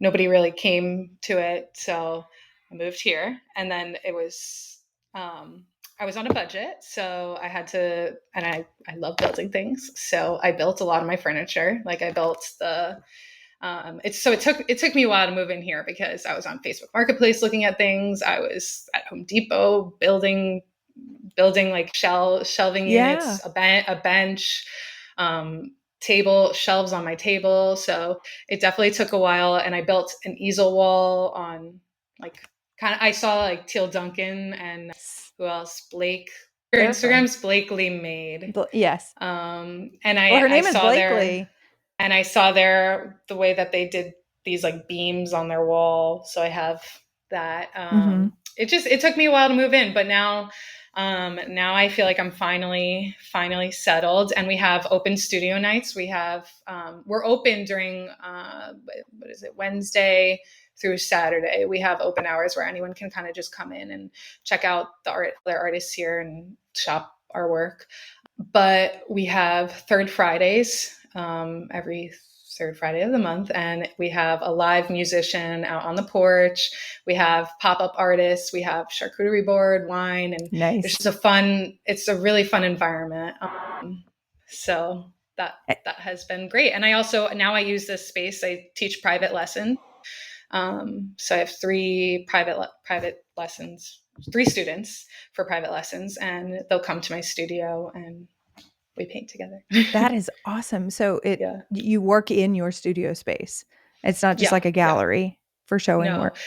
nobody really came to it. So I moved here, and then it was I was on a budget, so I had to, and I love building things, so I built a lot of my furniture. Like I built the it took me a while to move in here because I was on Facebook Marketplace looking at things. I was at Home Depot building like shelving Yeah. units, a bench, um, shelves on my table. So it definitely took a while. And I built an easel wall on like kind of, I saw like Teal Duncan and who else? Blake. Her They're fun. Instagram's Blakely Made. Yes. And Well, her I name is saw Blakely. the way that they did these like beams on their wall. So I have that. Mhm. It took me a while to move in, but now I feel like I'm finally settled, and we have open studio nights. We're open during what is it, Wednesday through Saturday. We have open hours where anyone can kind of just come in and check out their artists here and shop our work. But we have third Fridays every third Friday of the month, and we have a live musician out on the porch. We have pop-up artists. We have charcuterie board, wine, and Nice. it's a really fun environment. So that has been great. And I also now I use this space. I teach private lessons. So I have private lessons, three students for private lessons, and they'll come to my studio and we paint together. That is awesome. So Yeah. you work in your studio space. It's not just Yeah. like a Yeah. gallery for showing No. work.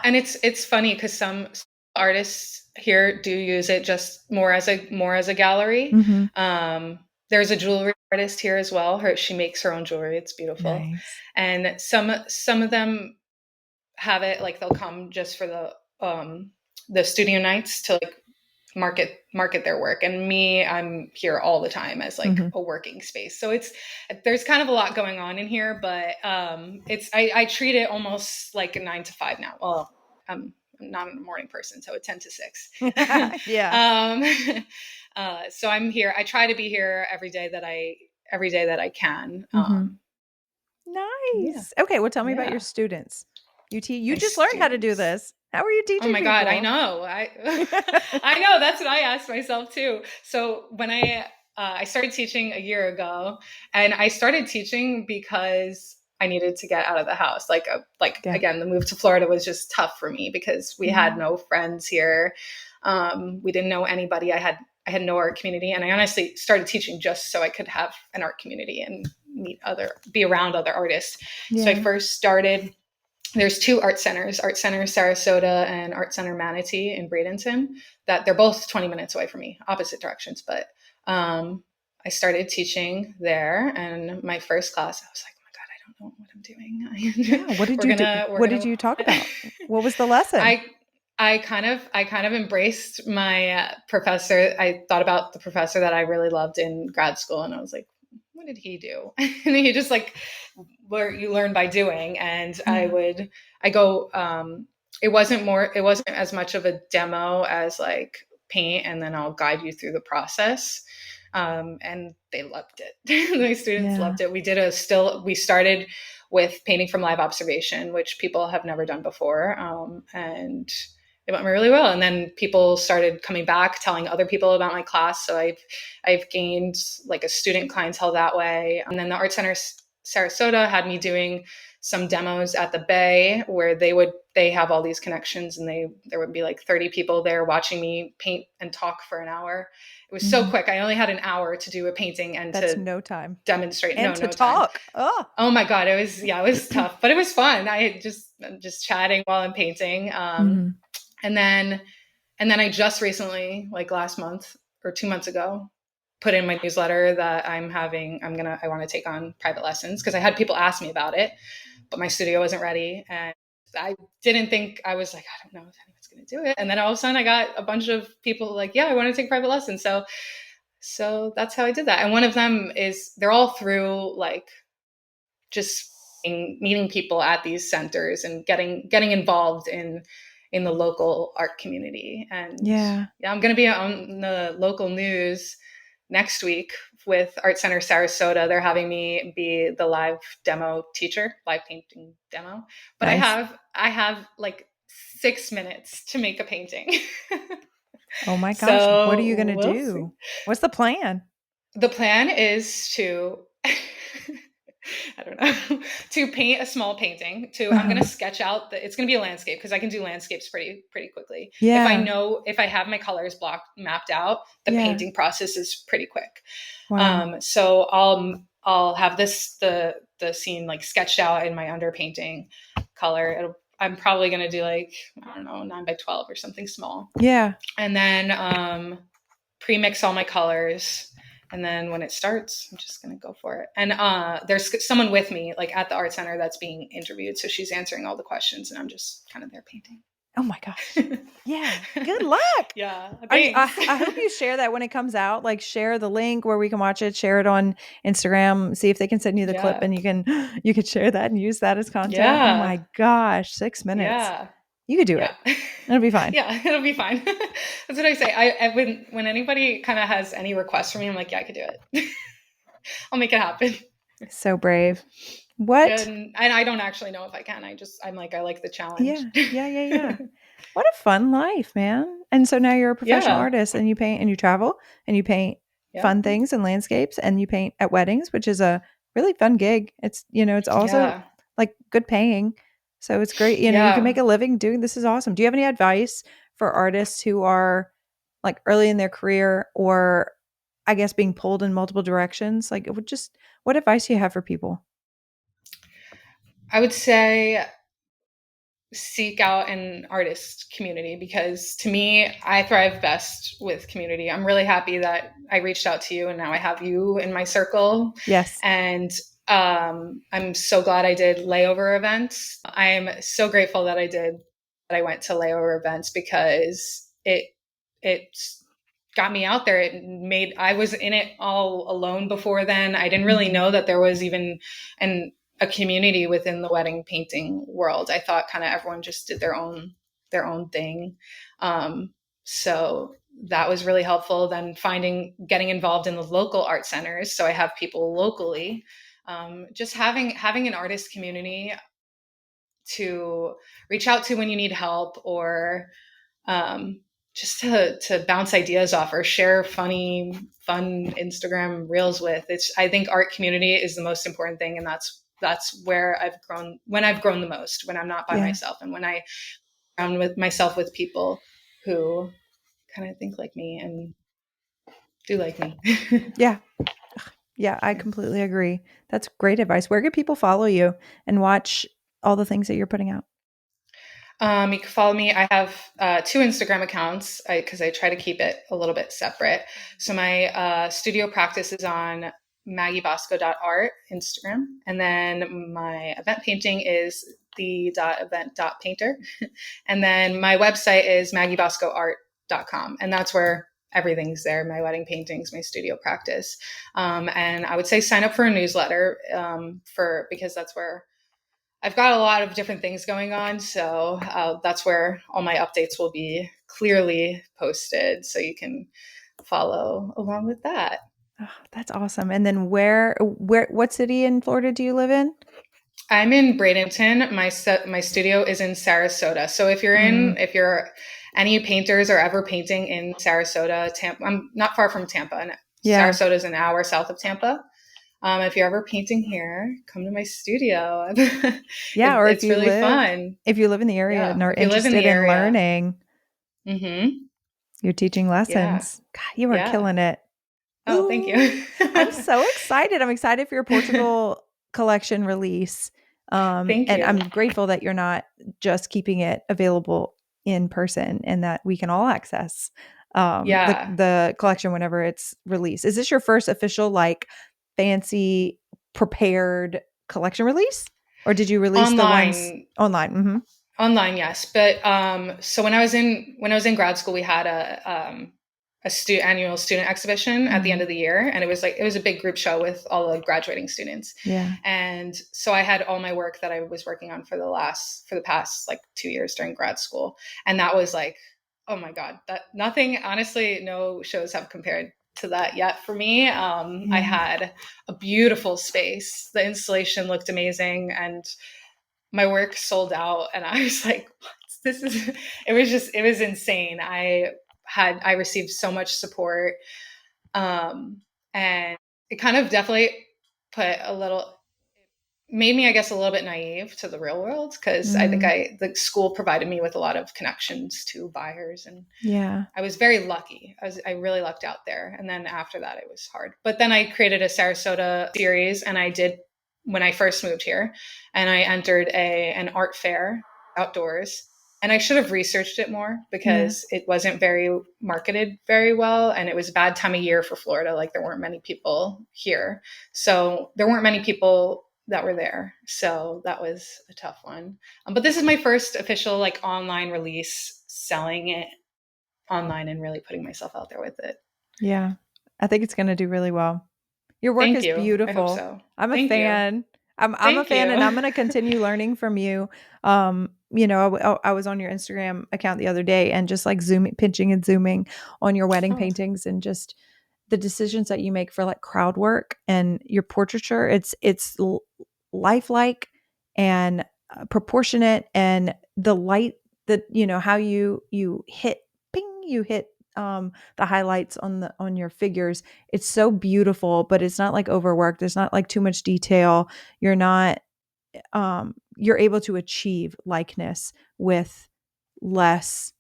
And it's funny because some artists here do use it just more as a gallery. Mhm. There's a jewelry artist here as well. She makes her own jewelry. It's beautiful. Nice. And some of them have it like they'll come just for the studio nights to like market their work, and me, I'm here all the time as like Mhm. a working space. So there's kind of a lot going on in here, but I treat it almost like a 9 to 5 now. Well, I'm not a morning person, so it's 10 to 6. Yeah. um, so I'm here. I try to be here every day that I can. Mhm. Yeah, Nice. Okay, well, tell me about your yeah. students. You My just learned how to do students. this. How are you Oh teaching my God, I people? know. I know. That's what I asked myself too. So when I started teaching a year ago, and I started teaching because I needed to get out of the house. Like Yeah. again, the move to Florida was just tough for me because we had Mhm. no friends here. We didn't know anybody. I had no art community, and I honestly started teaching just so I could have an art community and be around other artists. So I Yeah. first started, there's two Art Center Sarasota and Art Center Manatee in Bradenton, that they're both 20 minutes away from me, opposite directions. But I started teaching there, and my first class, I was like, oh my God, I don't know what I'm Yeah, doing. what did you do? We're What did gonna you talk about? What was the lesson? I I kind of embraced my professor. I thought about the professor that I really loved in grad school, and I was like, what did he do? And he just like, where you learn by doing. And Yeah. I go, it wasn't as much of a demo as like paint, and then I'll guide you through the process. And they loved it. My students Yeah. loved it. We started with painting from live observation, which people have never done before. And it went really well. And then people started coming back, telling other people about my class. So I've gained like a student clientele that way. And then the Art Center Sarasota had me doing some demos at the Bay where they have all these connections, and there would be like 30 people there watching me paint and talk for an hour. It was so Mhm. quick. I only had an hour to do a painting and That's to no time. demonstrate. And to No time. talk. Oh. Oh my God. It was tough, but it was fun. I just chatting while I'm painting. Mhm. And then I just recently, like last month or 2 months ago, put in my newsletter that I want to take on private lessons, because I had people ask me about it, but my studio wasn't ready. And I didn't think, I was like, I don't know if anyone's going to do it. And then all of a sudden I got a bunch of people like, yeah, I want to take private lessons. So that's how I did that. And one of them is, they're all through like just meeting people at these centers and getting involved in the local art community. And Yeah. yeah, I'm going to be on the local news next week with Art Center Sarasota. They're having me be the live painting demo. But Nice. I have like 6 minutes to make a painting. Oh my gosh. What are you So going to we'll see. do? What's the plan? The plan is to I don't know, to paint a small painting. I'm going to Uh-huh. sketch out it's going to be a landscape, because I can do landscapes pretty quickly. Yeah. If I have my colors mapped out, the Yeah. painting process is pretty quick. Wow. So I'll have the scene like sketched out in my underpainting color. I'm probably going to do like, I don't know, 9 by 12 or something small. Yeah. And then pre-mix all my colors, and then when it starts, I'm just gonna go for it. And there's someone with me like at the art center that's being interviewed, so she's answering all the questions and I'm just kind of there painting. Oh my gosh. Yeah. Good luck. Yeah, I thanks. I hope you share that when it comes out. Like, share the link where we can watch it, share it on Instagram, see if they can send you the clip, Yeah, and you could share that and use that as content. Oh yeah, my gosh, 6 minutes. yeah, You could do yeah. it. It'll be fine. Yeah, it'll be fine. That's what I say. When anybody kind of has any requests for me, I'm like, yeah, I could do it. I'll make it happen. So brave. What? And I don't actually know if I can. I'm like, I like the challenge. Yeah. Yeah, yeah, yeah. What a fun life, man. And so now you're a professional Yeah, artist and you paint and you travel and you paint yeah, fun things and landscapes and you paint at weddings, which is a really fun gig. It's also yeah, like good paying. So it's great. You can make yeah. a living doing this is awesome. Do you have any advice for artists who are like early in their career or I guess being pulled in multiple directions? Like it would just what advice do you have for people? I would say seek out an artist community, because to me, I thrive best with community. I'm really happy that I reached out to you and now I have you in my circle. Yes. And I'm so glad I did layover events. I'm so grateful that I went to layover events, because it got me out there. I was in it all alone before then. I didn't really Mhm. know that there was even an a community within the wedding painting world. I thought kind of everyone just did their own thing. So that was really helpful. Then getting involved in the local art centers, so I have people locally. Just having an artist community to reach out to when you need help, or um, just to bounce ideas off or share fun Instagram reels with. I think art community is the most important thing, and that's where I've grown the most, when I'm not by Yeah. myself and when I am with myself with people who kind of think like me and do like me. Yeah. Yeah, I completely agree. That's great advice. Where can people follow you and watch all the things that you're putting out? You can follow me. I have two Instagram accounts, because I try to keep it a little bit separate. So my studio practice is on maggiebosco.art Instagram, and then my event painting is the.event.painter, and then my website is maggieboscoart.com, and that's where everything's there: my wedding paintings, my studio practice, and I would say sign up for a newsletter, because that's where I've got a lot of different things going on. So that's where all my updates will be clearly posted, so you can follow along with that. Oh, that's awesome. And then what city in Florida do you live in? I'm in Bradenton. My studio is in Sarasota. So Mm, if you're any painters are ever painting in Sarasota, Tampa, I'm not far from Tampa, and yeah. Sarasota is an hour south of Tampa. If you're ever painting here, come to my studio. Yeah, or It's really fun. if you live in the area Yeah, and are if you live in interested the in area. learning, Mm-hmm. you're teaching Yeah, lessons. God, you are yeah. killing it. Oh, thank Ooh, you. I'm so excited. I'm excited for your Portugal collection release. Thank And you. I'm grateful that you're not just keeping it available in person and that we can all access Yeah. the collection whenever it's released. Is this your first official, like, fancy prepared collection release? Or did you release the ones Online, online? Mm-hmm. online, yes. But so when I was in grad school, we had annual student exhibition at the end Mm-hmm. of the year, and it was a big group show with all the graduating students. Yeah. And so I had all my work that I was working on for the past like 2 years during grad school, and that was like, oh my god, that nothing honestly, no shows have compared to that yet for me. I Yeah. had a beautiful space. The installation looked amazing, and my work sold out, and I was like, what? This is it was insane. I received so much support, um and it kind of definitely put a little made me, I guess, a little bit naive to the real world, because I think Mm, the school provided me with a lot of connections to buyers, and yeah. I was very lucky. I really lucked out there. And then after that, it was hard. But then I created a Sarasota series, and I did when I first moved here, and I entered a an art fair outdoors. And I should have researched it more, Yeah. because it wasn't very marketed very well, and it was a bad time of year for Florida. Like, there weren't many people here, so there weren't many people that were there. So that was a tough one. But this is my first official like online release, selling it online and really putting myself out there with it. Yeah. I think it's gonna do really well. Your work Thank is you. I hope beautiful. so. I'm a Thank you. fan. I'm a Thank fan, and you. I'm gonna continue learning from you. I was on your Instagram account the other day and just, like, zooming, pinching and zooming on your wedding Oh, paintings and just the decisions that you make for, like, crowd work and your portraiture. It's lifelike and proportionate, and the light that, how you hit, ping, you hit the highlights on your figures. It's so beautiful, but it's not like overworked. There's not like too much detail. You're not you're able to achieve likeness with less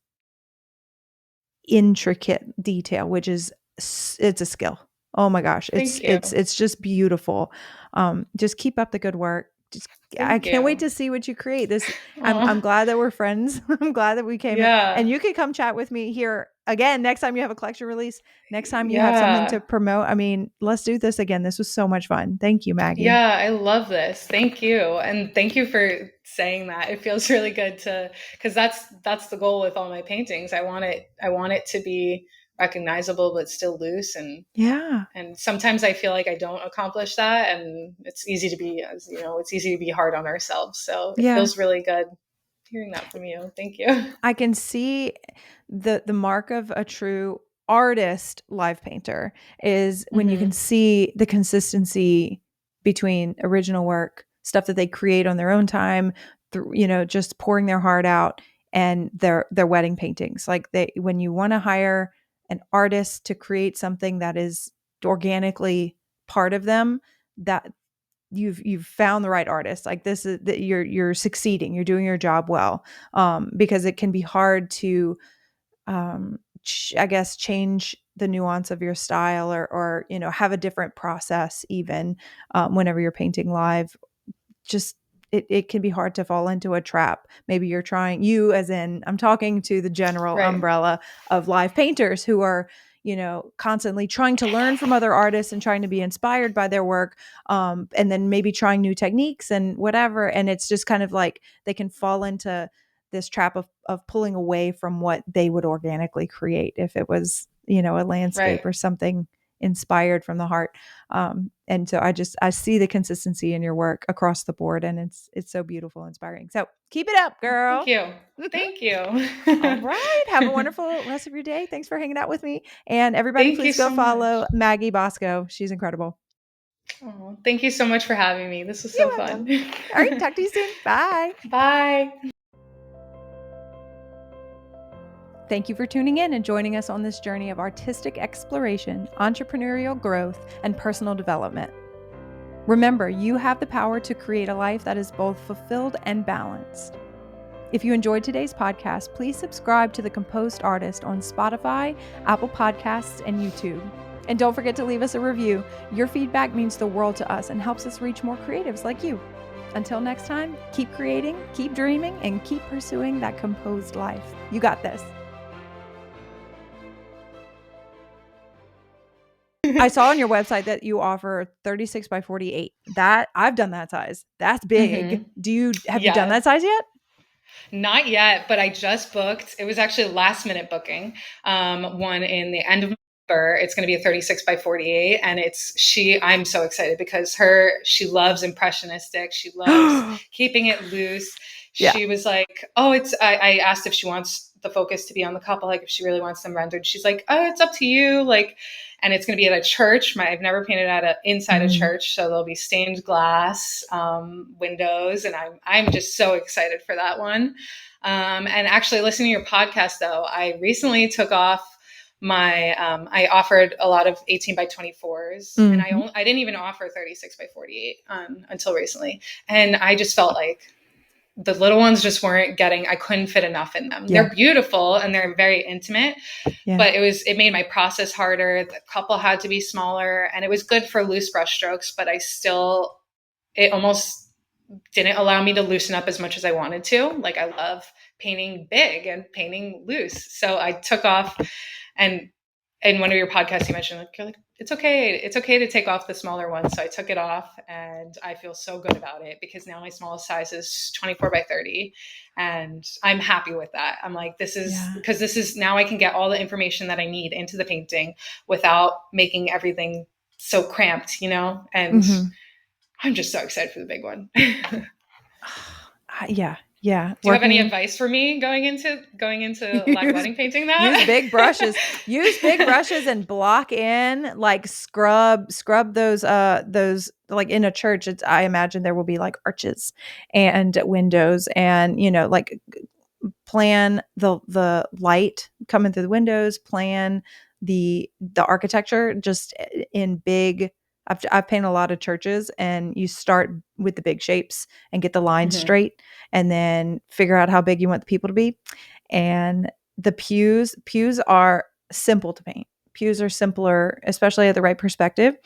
intricate detail, which is it's a skill. Oh my gosh, thank you. it's just beautiful. Just keep up the good work. Just I Thank can't wait you. to see what you create. This I'm Oh, glad that we're friends. I'm glad that we came in, and yeah. you could come chat with me here again next time you have a collection release. Next time you have something to Yeah. promote. I mean, let's do this again. This was so much fun. Thank you, Maggie. Yeah, I love this. Thank you. And thank you for saying that. It feels really good to, because that's the goal with all my paintings. I want it to be recognizable but still loose, Yeah. and sometimes I feel like I don't accomplish that, and it's easy to be, as you know, it's easy to be hard on ourselves. So it Yeah. feels really good hearing that from you. Thank you. I can see the mark of a true artist live painter is when you can Hmm. see the consistency between original work, stuff that they create on their own time, through, just pouring their heart out, and their wedding paintings. Like, they when you want to hire an artist to create something that is organically part of them, that you've found the right artist. Like, this is that you're succeeding, you're doing your job well. Because it can be hard to I guess change the nuance of your style, or have a different process even whenever you're painting live. Just it can be hard to fall into a trap. Maybe you're trying, you as in, I'm talking to the general Right. umbrella of live painters who are, constantly trying to learn from other artists and trying to be inspired by their work, and then maybe trying new techniques and whatever. And it's just kind of like they can fall into this trap of pulling away from what they would organically create if it was, a Right. landscape or something inspired from the heart. And so I see the consistency in your work across the board, and it's so beautiful, inspiring. So keep it up, Thank girl. you. Thank you. All right. Have a wonderful rest of your day. Thanks for hanging out with me. And everybody, Thank you please go so much. follow Maggie Bosco. She's incredible. Oh, thank you so much for having me. This was You're so welcome. fun. All right, talk to you soon. Bye. Bye. Thank you for tuning in and joining us on this journey of artistic exploration, entrepreneurial growth, and personal development. Remember, you have the power to create a life that is both fulfilled and balanced. If you enjoyed today's podcast, please subscribe to The Composed Artist on Spotify, Apple Podcasts, and YouTube. And don't forget to leave us a review. Your feedback means the world to us and helps us reach more creatives like you. Until next time, keep creating, keep dreaming, and keep pursuing that composed life. You got this. I saw on your website that you offer 36 by 48. That I've done that size. That's big. Have you done Yeah. that size yet? Not yet, but I just booked. It was actually a last minute booking. One in the end of November. It's going to be a 36 by 48. And I'm so excited because she loves impressionistic. She loves keeping it loose. Yeah. She was like, oh, I asked if she wants the focus to be on the couple, like if she really wants them rendered. She's like, oh, it's up to you. Like, and it's going to be at a church. I've never painted inside a church, so there'll be stained glass windows, and I'm just so excited for that one. And actually, listening to your podcast, though, I recently took off I offered a lot of 18 by 24s, and I didn't even offer 36 by 48 until recently, and I just felt like the little ones just I couldn't fit enough in them. Yeah. They're beautiful and they're very intimate, but it made my process harder. The couple had to be smaller, and it was good for loose brush strokes, but it almost didn't allow me to loosen up as much as I wanted to. Like, I love painting big and painting loose. So I took off, and in one of your podcasts, you mentioned, you're like, it's okay to take off the smaller one. So I took it off, and I feel so good about it because now my smallest size is 24 by 30, and I'm happy with that. I'm like, because this is now I can get all the information that I need into the painting without making everything so cramped, and I'm just so excited for the big one. Yeah. Do you have any advice for me going into live wedding painting that? Use big brushes. Use big brushes and block in, like scrub those like in a church. I imagine there will be like arches and windows, and like plan the light coming through the windows, plan the architecture just in big. I've painted a lot of churches, and you start with the big shapes and get the lines straight, and then figure out how big you want the people to be. And the pews are simple to paint. Pews are simpler, especially at the right perspective.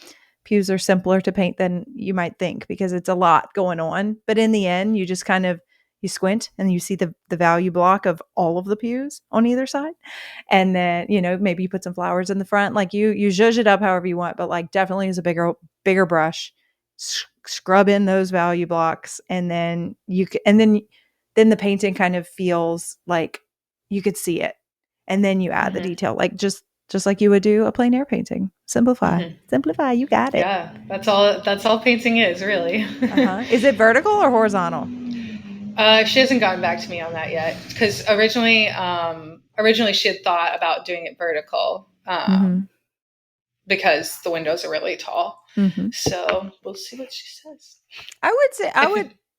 Pews are simpler to paint than you might think because it's a lot going on. But in the end, you just kind of you squint and you see the value block of all of the pews on either side. And then, maybe you put some flowers in the front, like you zhuzh it up however you want, but like definitely use a bigger brush, scrub in those value blocks. And then then the painting kind of feels like you could see it. And then you add the detail, like just like you would do a plein air painting. Simplify, you got it. Yeah. That's all painting is, really. Is it vertical or horizontal? She hasn't gotten back to me on that yet, because originally she had thought about doing it vertical because the windows are really tall. So we'll see what she says. I would say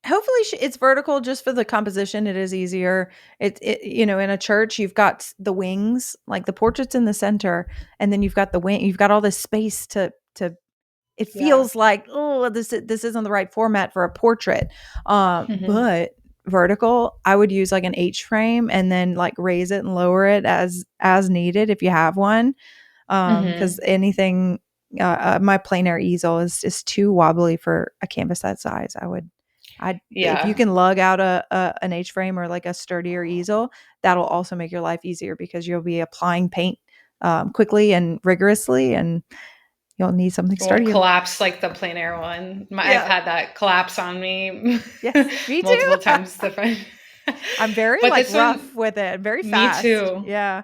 hopefully it's vertical just for the composition. It is easier. In a church, you've got the wings, like the portrait's in the center, and then you've got the wing. You've got all this space to. It feels like, oh, this isn't the right format for a portrait. But vertical, I would use like an H frame and then like raise it and lower it as needed if you have one. Because anything, my plein air easel is too wobbly for a canvas that size. If you can lug out an H frame or like a sturdier easel, that'll also make your life easier because you'll be applying paint quickly and rigorously, and you'll need something sturdy. Won't collapse like the plein air one. I've had that collapse on me. Yes, me too. Multiple times. I'm very rough with it. Very fast. Me too. Yeah.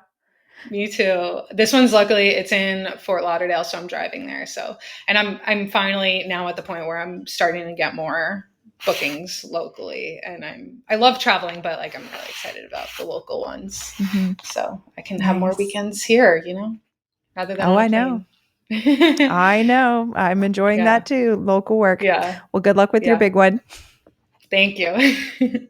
Me too. This one's luckily it's in Fort Lauderdale, so I'm driving there. So, and I'm finally now at the point where I'm starting to get more bookings locally, and I love traveling, but like I'm really excited about the local ones. So I can have more weekends here, rather than I know. I know. I'm enjoying Yeah. that too. Local work. Yeah. Well, good luck with your Yeah. big one. Thank you.